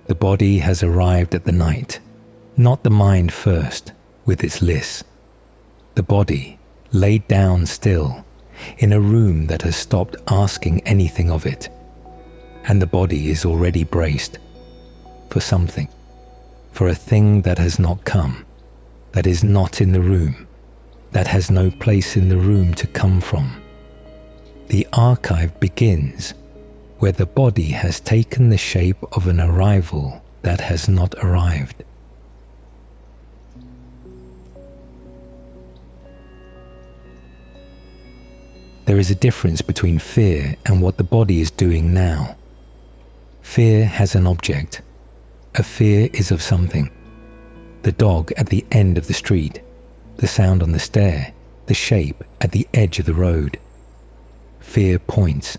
The body has arrived at the night, not the mind first, with its lists. The body, laid down still, in a room that has stopped asking anything of it, and the body is already braced for something, for a thing that has not come, that is not in the room, that has no place in the room to come from. The archive begins where the body has taken the shape of an arrival that has not arrived. There is a difference between fear and what the body is doing now. Fear has an object. A fear is of something. The dog at the end of the street, the sound on the stair, the shape at the edge of the road. Fear points.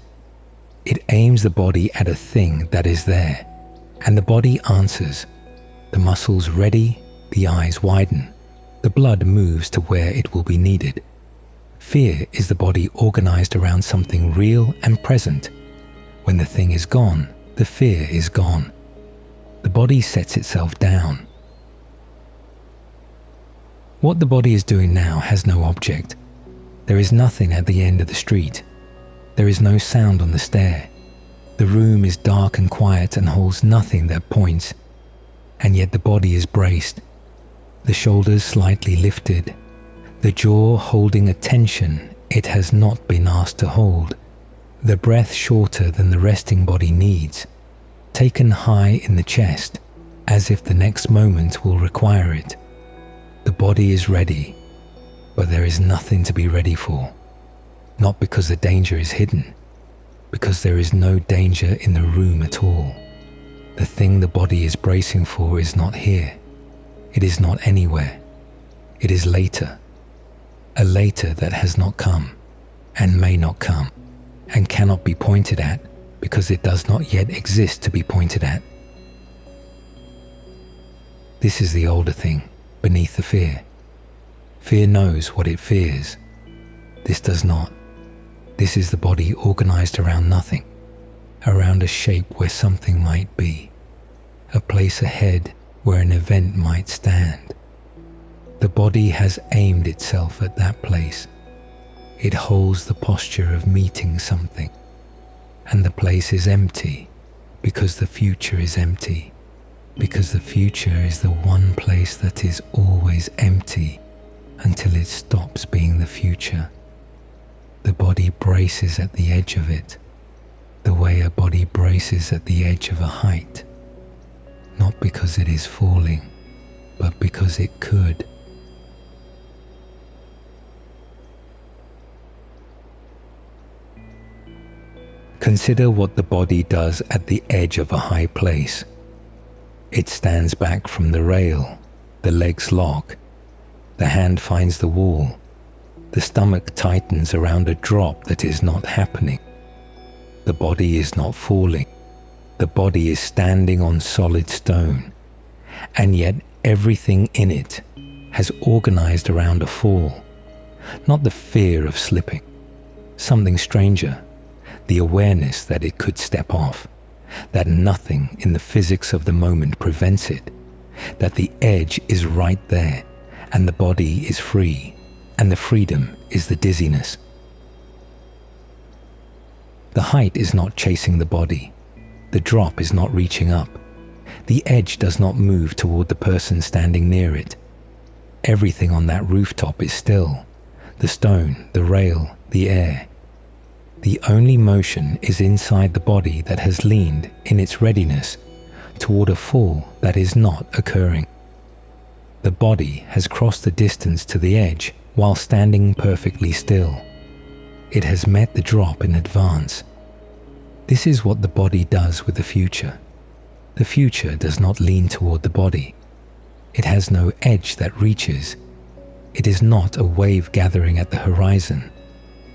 It aims the body at a thing that is there, and the body answers. The muscles ready, the eyes widen, the blood moves to where it will be needed. Fear is the body organized around something real and present. When the thing is gone, the fear is gone. The body sets itself down. What the body is doing now has no object. There is nothing at the end of the street. There is no sound on the stair. The room is dark and quiet and holds nothing that points, and yet the body is braced, the shoulders slightly lifted, the jaw holding a tension it has not been asked to hold, the breath shorter than the resting body needs, taken high in the chest, as if the next moment will require it. The body is ready, but there is nothing to be ready for. Not because the danger is hidden, because there is no danger in the room at all. The thing the body is bracing for is not here. It is not anywhere. It is later. A later that has not come, and may not come, and cannot be pointed at because it does not yet exist to be pointed at. This is the older thing, beneath the fear. Fear knows what it fears. This does not. This is the body organized around nothing, around a shape where something might be, a place ahead where an event might stand. The body has aimed itself at that place. It holds the posture of meeting something, and the place is empty because the future is empty, because the future is the one place that is always empty until it stops being the future. The body braces at the edge of it, the way a body braces at the edge of a height, not because it is falling, but because it could. Consider what the body does at the edge of a high place. It stands back from the rail, the legs lock, the hand finds the wall, the stomach tightens around a drop that is not happening. The body is not falling. The body is standing on solid stone, and yet everything in it has organized around a fall. Not the fear of slipping, something stranger, the awareness that it could step off, that nothing in the physics of the moment prevents it, that the edge is right there, and the body is free, and the freedom is the dizziness. The height is not chasing the body. The drop is not reaching up. The edge does not move toward the person standing near it. Everything on that rooftop is still. The stone, the rail, the air. The only motion is inside the body that has leaned in its readiness toward a fall that is not occurring. The body has crossed the distance to the edge while standing perfectly still. It has met the drop in advance. This is what the body does with the future. The future does not lean toward the body. It has no edge that reaches. It is not a wave gathering at the horizon,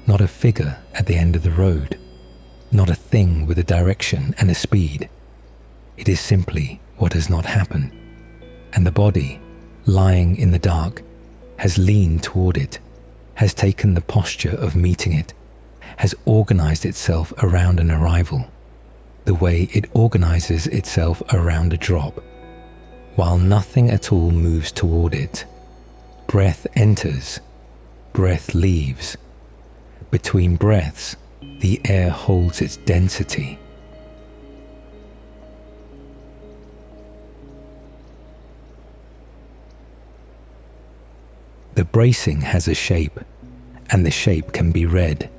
not a figure at the end of the road, not a thing with a direction and a speed. It is simply what has not happened, and the body, lying in the dark, has leaned toward it, has taken the posture of meeting it, has organized itself around an arrival. The the way it organizes itself around a drop, while nothing at all moves toward it. Breath enters, breath leaves. Between breaths, the air holds its density. The bracing has a shape, and the shape can be read.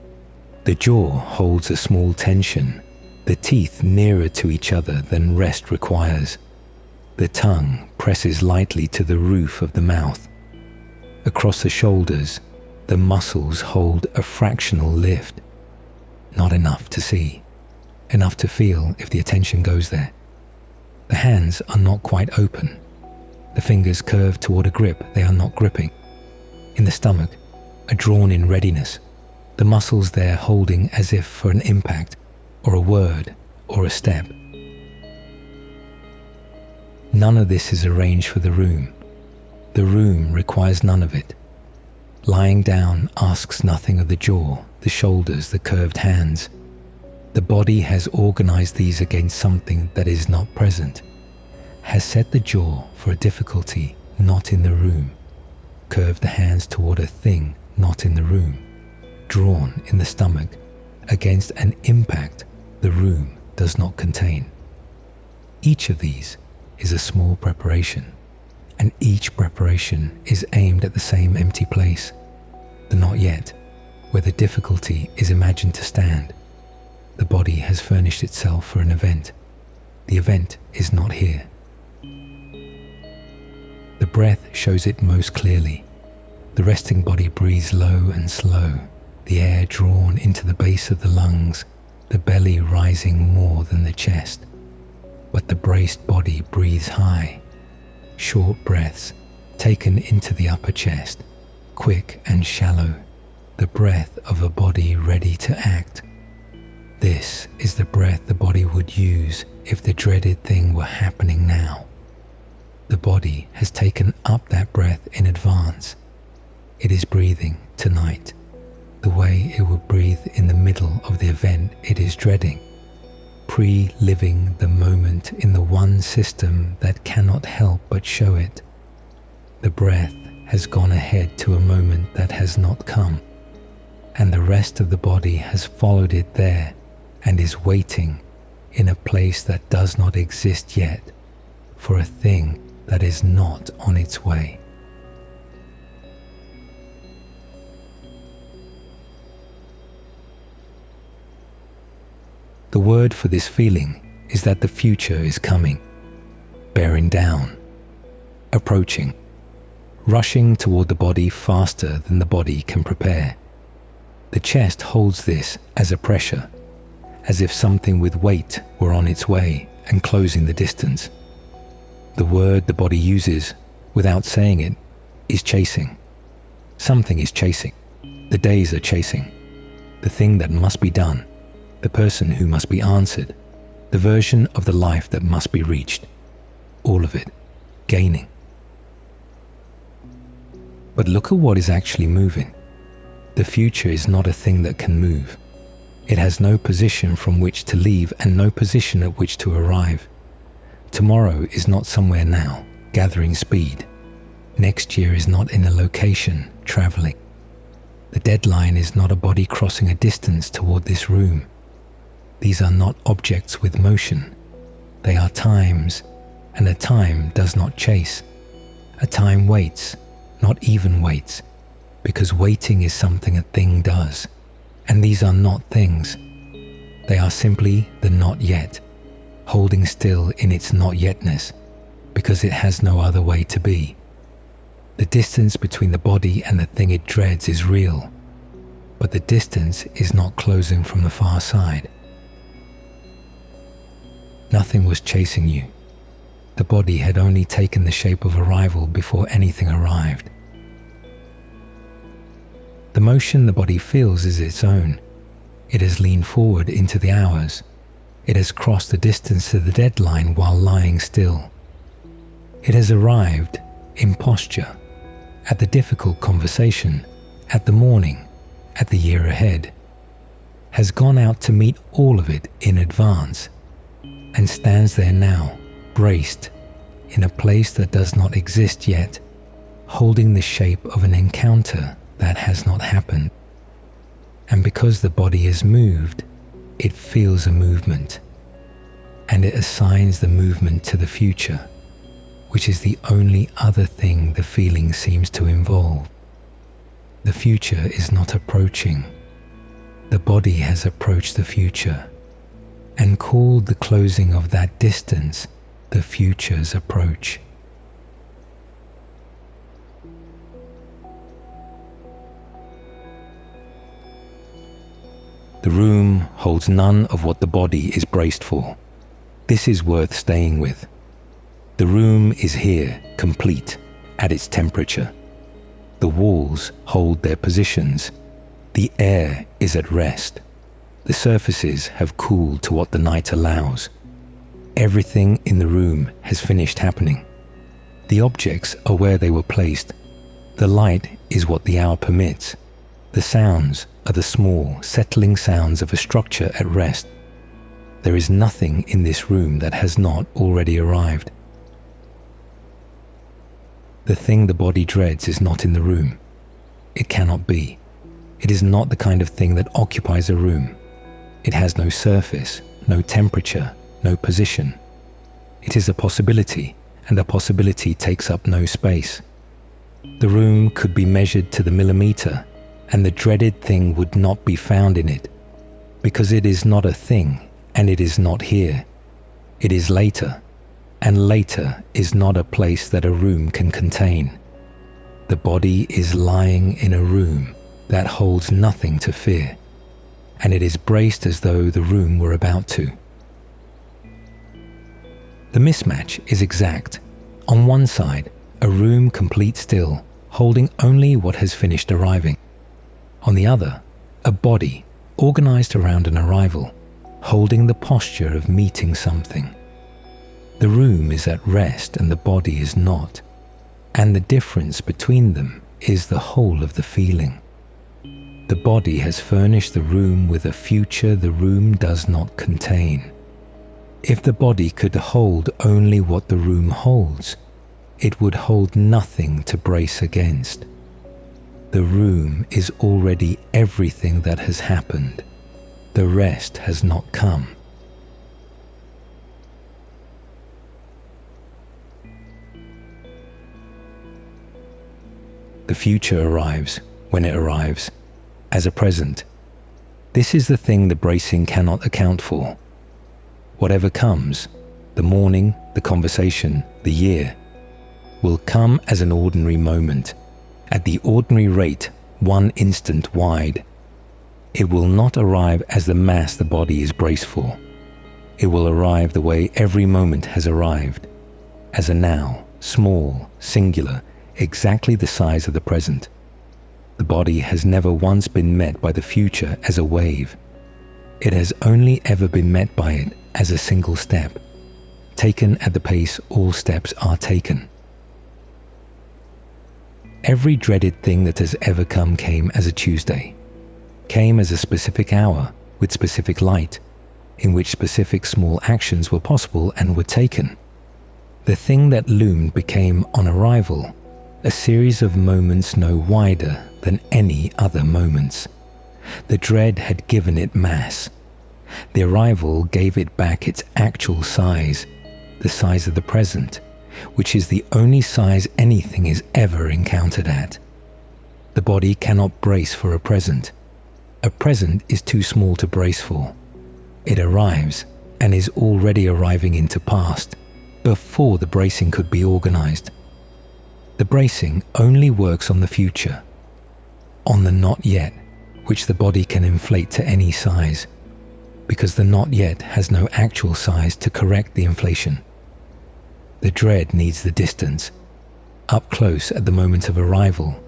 The jaw holds a small tension, the teeth nearer to each other than rest requires. The tongue presses lightly to the roof of the mouth. Across the shoulders, the muscles hold a fractional lift. Not enough to see, enough to feel if the attention goes there. The hands are not quite open. The fingers curve toward a grip they are not gripping. In the stomach, are drawn in readiness, the muscles there holding as if for an impact, or a word, or a step. None of this is arranged for the room. The room requires none of it. Lying down asks nothing of the jaw, the shoulders, the curved hands. The body has organized these against something that is not present, has set the jaw for a difficulty not in the room, curved the hands toward a thing not in the room, drawn in the stomach against an impact the room does not contain. Each of these is a small preparation, and each preparation is aimed at the same empty place, the not yet, where the difficulty is imagined to stand. The body has furnished itself for an event. The event is not here. The breath shows it most clearly. The resting body breathes low and slow, the air drawn into the base of the lungs, the belly rising more than the chest. But the braced body breathes high, short breaths taken into the upper chest, quick and shallow, the breath of a body ready to act. This is the breath the body would use if the dreaded thing were happening now. The body has taken up that breath in advance. It is breathing tonight the way it would breathe in the middle of the event it is dreading, pre-living the moment in the one system that cannot help but show it. The breath has gone ahead to a moment that has not come, and the rest of the body has followed it there and is waiting in a place that does not exist yet for a thing that is not on its way. The word for this feeling is that the future is coming, bearing down, approaching, rushing toward the body faster than the body can prepare. The chest holds this as a pressure, as if something with weight were on its way and closing the distance. The word the body uses, without saying it, is chasing. Something is chasing. The days are chasing. The thing that must be done. The person who must be answered, the version of the life that must be reached, all of it, gaining. But look at what is actually moving. The future is not a thing that can move. It has no position from which to leave and no position at which to arrive. Tomorrow is not somewhere now, gathering speed. Next year is not in a location, traveling. The deadline is not a body crossing a distance toward this room. These are not objects with motion. They are times, and a time does not chase. A time waits, not even waits, because waiting is something a thing does. And these are not things. They are simply the not yet, holding still in its not yetness, because it has no other way to be. The distance between the body and the thing it dreads is real, but the distance is not closing from the far side. Nothing was chasing you. The body had only taken the shape of arrival before anything arrived. The motion the body feels is its own. It has leaned forward into the hours. It has crossed the distance to the deadline while lying still. It has arrived in posture, at the difficult conversation, at the morning, at the year ahead. Has gone out to meet all of it in advance, and stands there now, braced, in a place that does not exist yet, holding the shape of an encounter that has not happened. And because the body is moved, it feels a movement, and it assigns the movement to the future, which is the only other thing the feeling seems to involve. The future is not approaching. The body has approached the future, and called the closing of that distance the future's approach. The room holds none of what the body is braced for. This is worth staying with. The room is here, complete, at its temperature. The walls hold their positions. The air is at rest. The surfaces have cooled to what the night allows. Everything in the room has finished happening. The objects are where they were placed. The light is what the hour permits. The sounds are the small, settling sounds of a structure at rest. There is nothing in this room that has not already arrived. The thing the body dreads is not in the room. It cannot be. It is not the kind of thing that occupies a room. It has no surface, no temperature, no position. It is a possibility, and a possibility takes up no space. The room could be measured to the millimeter, and the dreaded thing would not be found in it, because it is not a thing, and it is not here. It is later, and later is not a place that a room can contain. The body is lying in a room that holds nothing to fear, and it is braced as though the room were about to. The mismatch is exact. On one side, a room complete still, holding only what has finished arriving. On the other, a body organized around an arrival, holding the posture of meeting something. The room is at rest and the body is not, and the difference between them is the whole of the feeling. The body has furnished the room with a future the room does not contain. If the body could hold only what the room holds, it would hold nothing to brace against. The room is already everything that has happened. The rest has not come. The future arrives when it arrives, as a present. This is the thing the bracing cannot account for. Whatever comes, the morning, the conversation, the year, will come as an ordinary moment, at the ordinary rate, 1 instant wide. It will not arrive as the mass the body is braced for. It will arrive the way every moment has arrived, as a now, small, singular, exactly the size of the present. The body has never once been met by the future as a wave. It has only ever been met by it as a single step, taken at the pace all steps are taken. Every dreaded thing that has ever come came as a Tuesday, came as a specific hour with specific light, in which specific small actions were possible and were taken. The thing that loomed became, on arrival, a series of moments no wider than any other moments. The dread had given it mass. The arrival gave it back its actual size, the size of the present, which is the only size anything is ever encountered at. The body cannot brace for a present. A present is too small to brace for. It arrives and is already arriving into past, before the bracing could be organized. The bracing only works on the future, on the not yet, which the body can inflate to any size, because the not yet has no actual size to correct the inflation. The dread needs the distance. Up close at the moment of arrival,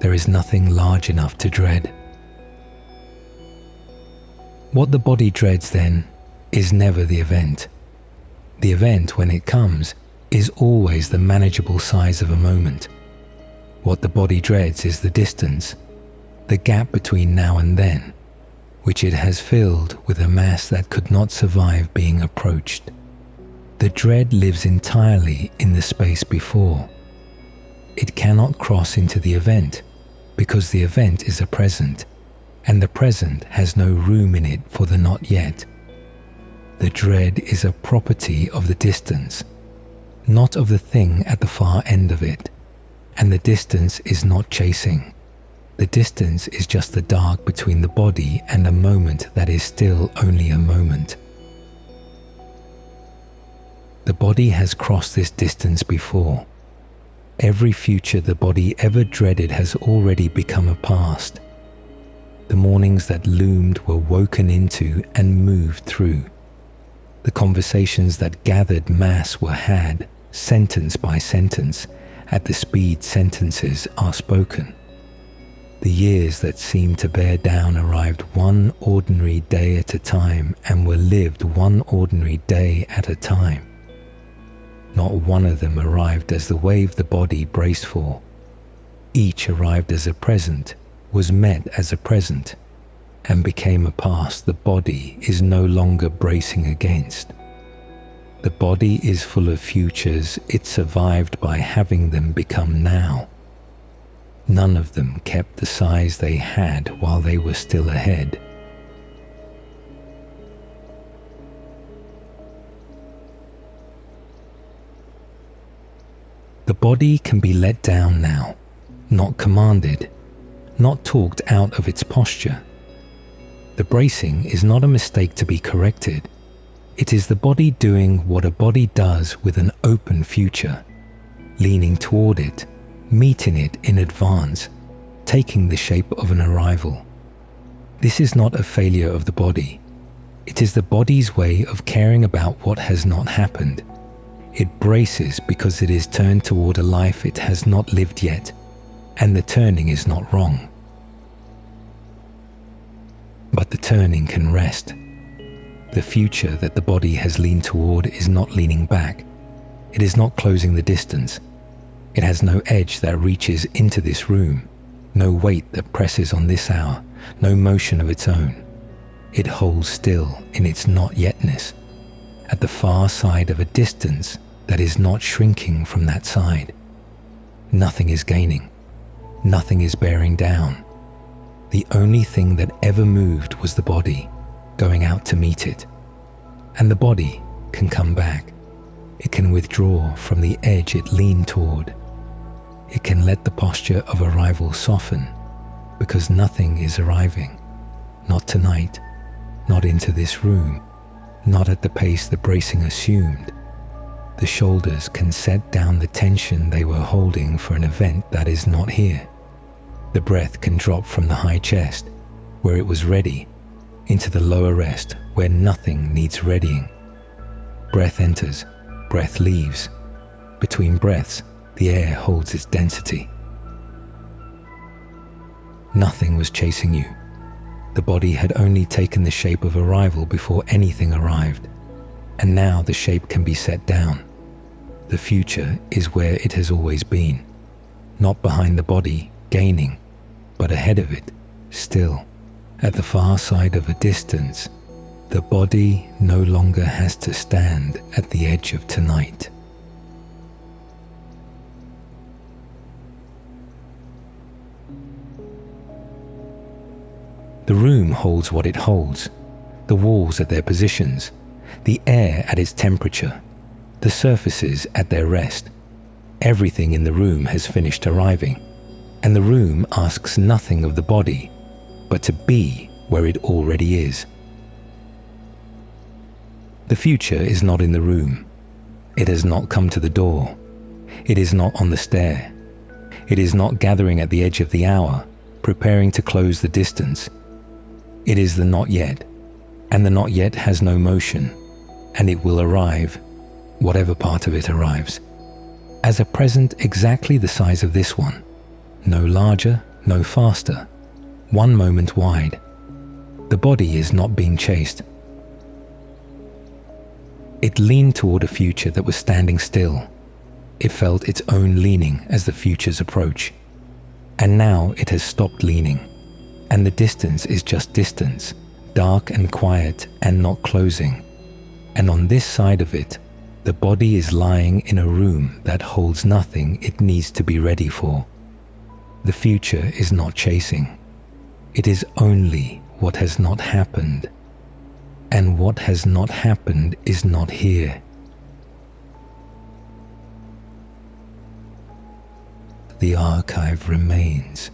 there is nothing large enough to dread. What the body dreads then is never the event. The event, when it comes, is always the manageable size of a moment. What the body dreads is the distance, the gap between now and then, which it has filled with a mass that could not survive being approached. The dread lives entirely in the space before. It cannot cross into the event because the event is a present, and the present has no room in it for the not yet. The dread is a property of the distance, not of the thing at the far end of it, and the distance is not chasing. The distance is just the dark between the body and a moment that is still only a moment. The body has crossed this distance before. Every future the body ever dreaded has already become a past. The mornings that loomed were woken into and moved through. The conversations that gathered mass were had, sentence by sentence, at the speed sentences are spoken. The years that seemed to bear down arrived one ordinary day at a time and were lived one ordinary day at a time. Not one of them arrived as the wave the body braced for. Each arrived as a present, was met as a present, and became a past the body is no longer bracing against. The body is full of futures it survived by having them become now. None of them kept the size they had while they were still ahead. The body can be let down now, not commanded, not talked out of its posture. The bracing is not a mistake to be corrected. It is the body doing what a body does with an open future, leaning toward it, meeting it in advance, taking the shape of an arrival. This is not a failure of the body. It is the body's way of caring about what has not happened. It braces because it is turned toward a life it has not lived yet, and the turning is not wrong. But the turning can rest. The future that the body has leaned toward is not leaning back. It is not closing the distance. It has no edge that reaches into this room, no weight that presses on this hour, no motion of its own. It holds still in its not yetness, at the far side of a distance that is not shrinking from that side. Nothing is gaining. Nothing is bearing down. The only thing that ever moved was the body, going out to meet it. And the body can come back. It can withdraw from the edge it leaned toward. It can let the posture of arrival soften, because nothing is arriving. Not tonight, not into this room, not at the pace the bracing assumed. The shoulders can set down the tension they were holding for an event that is not here. The breath can drop from the high chest, where it was ready, into the lower rest, where nothing needs readying. Breath enters, breath leaves. Between breaths, the air holds its density. Nothing was chasing you. The body had only taken the shape of arrival before anything arrived, and now the shape can be set down. The future is where it has always been, not behind the body, gaining, but ahead of it, still, at the far side of a distance. The body no longer has to stand at the edge of tonight. The room holds what it holds, the walls at their positions, the air at its temperature, the surfaces at their rest. Everything in the room has finished arriving, and the room asks nothing of the body but to be where it already is. The future is not in the room. It has not come to the door. It is not on the stair. It is not gathering at the edge of the hour, preparing to close the distance. It is the not yet, and the not yet has no motion, and it will arrive, whatever part of it arrives, as a present exactly the size of this one, no larger, no faster, one moment wide. The body is not being chased. It leaned toward a future that was standing still. It felt its own leaning as the future's approach. And now it has stopped leaning, and the distance is just distance, dark and quiet and not closing. And on this side of it, The body is lying in a room that holds nothing it needs to be ready for. The future is not chasing. It is only what has not happened. And what has not happened is not here. The archive remains.